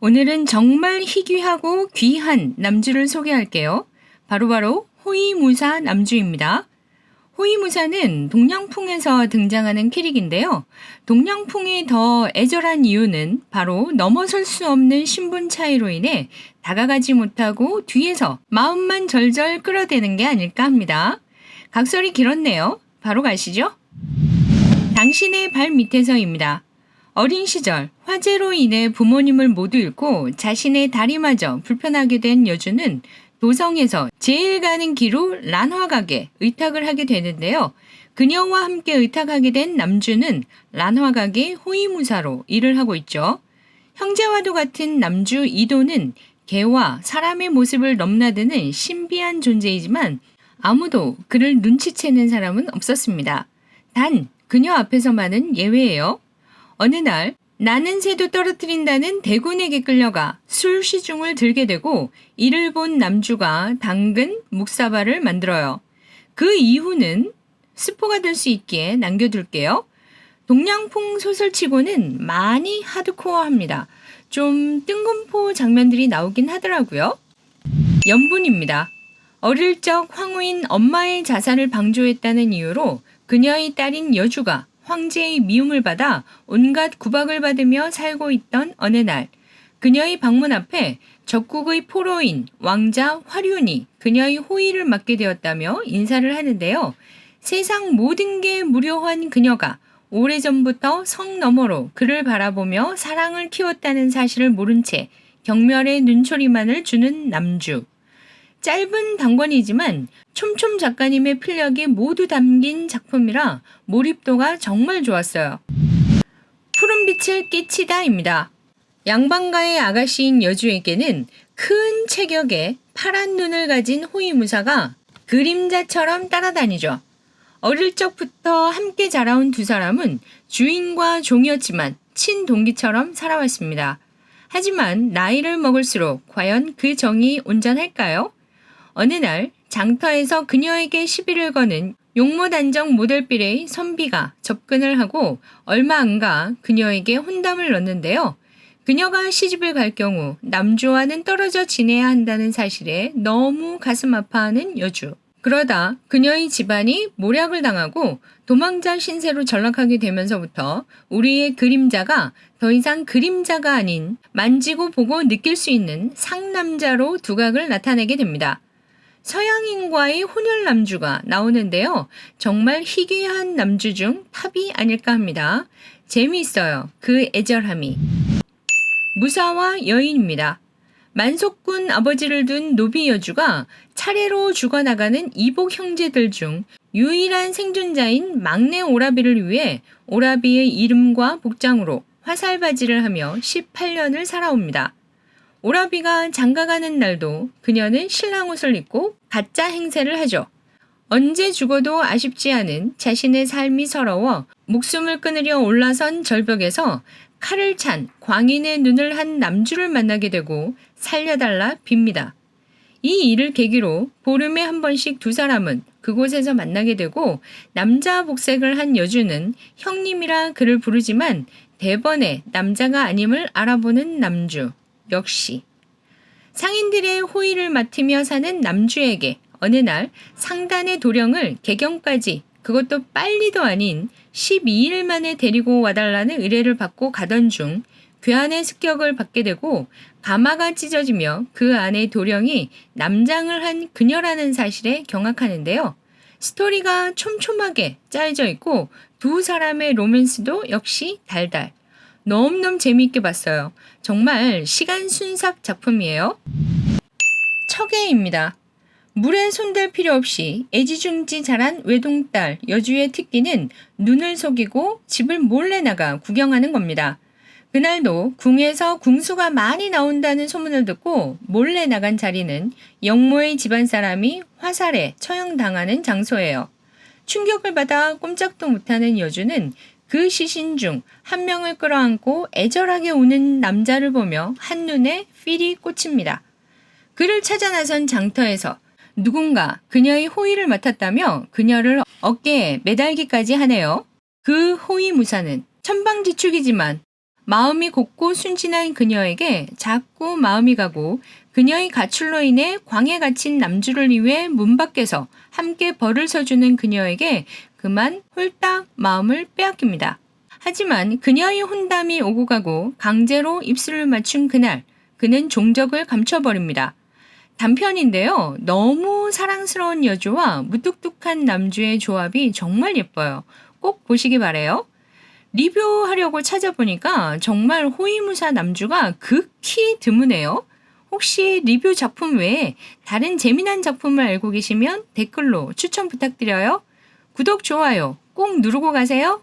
오늘은 정말 희귀하고 귀한 남주를 소개할게요. 바로바로 호위무사 남주입니다. 호위무사는 동양풍에서 등장하는 캐릭인데요. 동양풍이 더 애절한 이유는 바로 넘어설 수 없는 신분 차이로 인해 다가가지 못하고 뒤에서 마음만 절절 끌어대는 게 아닐까 합니다. 각설이 길었네요. 바로 가시죠. 당신의 발 밑에서입니다. 어린 시절 화재로 인해 부모님을 모두 잃고 자신의 다리마저 불편하게 된 여주는 도성에서 제일 가는 길로 란화각에 의탁을 하게 되는데요. 그녀와 함께 의탁하게 된 남주는 란화각의 호위무사로 일을 하고 있죠. 형제와도 같은 남주 이도는 개와 사람의 모습을 넘나드는 신비한 존재이지만 아무도 그를 눈치채는 사람은 없었습니다. 단 그녀 앞에서만은 예외예요. 어느 날 나는 새도 떨어뜨린다는 대군에게 끌려가 술 시중을 들게 되고 이를 본 남주가 당근 묵사발을 만들어요. 그 이후는 스포가 될 수 있기에 남겨둘게요. 동양풍 소설치고는 많이 하드코어합니다. 좀 뜬금포 장면들이 나오긴 하더라고요. 연분입니다. 어릴 적 황후인 엄마의 자살을 방조했다는 이유로 그녀의 딸인 여주가 황제의 미움을 받아 온갖 구박을 받으며 살고 있던 어느 날 그녀의 방문 앞에 적국의 포로인 왕자 화륜이 그녀의 호의를 맡게 되었다며 인사를 하는데요. 세상 모든 게 무료한 그녀가 오래전부터 성 너머로 그를 바라보며 사랑을 키웠다는 사실을 모른 채 경멸의 눈초리만을 주는 남주. 짧은 단권이지만 촘촘 작가님의 필력이 모두 담긴 작품이라 몰입도가 정말 좋았어요. 푸른빛을 끼치다입니다. 양반가의 아가씨인 여주에게는 큰 체격에 파란 눈을 가진 호위무사가 그림자처럼 따라다니죠. 어릴 적부터 함께 자라온 두 사람은 주인과 종이었지만 친동기처럼 살아왔습니다. 하지만 나이를 먹을수록 과연 그 정이 온전할까요? 어느 날 장터에서 그녀에게 시비를 거는 용모단정 모델빌의 선비가 접근을 하고 얼마 안가 그녀에게 혼담을 넣는데요. 그녀가 시집을 갈 경우 남주와는 떨어져 지내야 한다는 사실에 너무 가슴 아파하는 여주. 그러다 그녀의 집안이 모략을 당하고 도망자 신세로 전락하게 되면서부터 우리의 그림자가 더 이상 그림자가 아닌 만지고 보고 느낄 수 있는 상남자로 두각을 나타내게 됩니다. 서양인과의 혼혈 남주가 나오는데요. 정말 희귀한 남주 중 탑이 아닐까 합니다. 재미있어요. 그 애절함이. 무사와 여인입니다. 만석군 아버지를 둔 노비 여주가 차례로 죽어나가는 이복 형제들 중 유일한 생존자인 막내 오라비를 위해 오라비의 이름과 복장으로 화살바지를 하며 18년을 살아옵니다. 오라비가 장가가는 날도 그녀는 신랑 옷을 입고 가짜 행세를 하죠. 언제 죽어도 아쉽지 않은 자신의 삶이 서러워 목숨을 끊으려 올라선 절벽에서 칼을 찬 광인의 눈을 한 남주를 만나게 되고 살려달라 빕니다. 이 일을 계기로 보름에 한 번씩 두 사람은 그곳에서 만나게 되고 남자 복색을 한 여주는 형님이라 그를 부르지만 대번에 남자가 아님을 알아보는 남주. 역시 상인들의 호의를 맡으며 사는 남주에게 어느 날 상단의 도령을 개경까지 그것도 빨리도 아닌 12일 만에 데리고 와달라는 의뢰를 받고 가던 중 괴한의 습격을 받게 되고 가마가 찢어지며 그 안에 도령이 남장을 한 그녀라는 사실에 경악하는데요. 스토리가 촘촘하게 짜여져 있고 두 사람의 로맨스도 역시 달달. 너무너무 재미있게 봤어요. 정말 시간 순삭 작품이에요. 척애입니다. 물에 손댈 필요 없이 애지중지 자란 외동딸 여주의 특기는 눈을 속이고 집을 몰래 나가 구경하는 겁니다. 그날도 궁에서 궁수가 많이 나온다는 소문을 듣고 몰래 나간 자리는 영모의 집안 사람이 화살에 처형당하는 장소예요. 충격을 받아 꼼짝도 못하는 여주는 그 시신 중 한 명을 끌어안고 애절하게 우는 남자를 보며 한눈에 필이 꽂힙니다. 그를 찾아 나선 장터에서 누군가 그녀의 호의를 맡았다며 그녀를 어깨에 매달기까지 하네요. 그 호위무사는 천방지축이지만 마음이 곱고 순진한 그녀에게 자꾸 마음이 가고 그녀의 가출로 인해 광에 갇힌 남주를 위해 문 밖에서 함께 벌을 서주는 그녀에게 그만 홀딱 마음을 빼앗깁니다. 하지만 그녀의 혼담이 오고 가고 강제로 입술을 맞춘 그날 그는 종적을 감춰버립니다. 단편인데요. 너무 사랑스러운 여주와 무뚝뚝한 남주의 조합이 정말 예뻐요. 꼭 보시기 바래요. 리뷰하려고 찾아보니까 정말 호위무사 남주가 극히 드무네요. 혹시 리뷰 작품 외에 다른 재미난 작품을 알고 계시면 댓글로 추천 부탁드려요. 구독, 좋아요 꼭 누르고 가세요.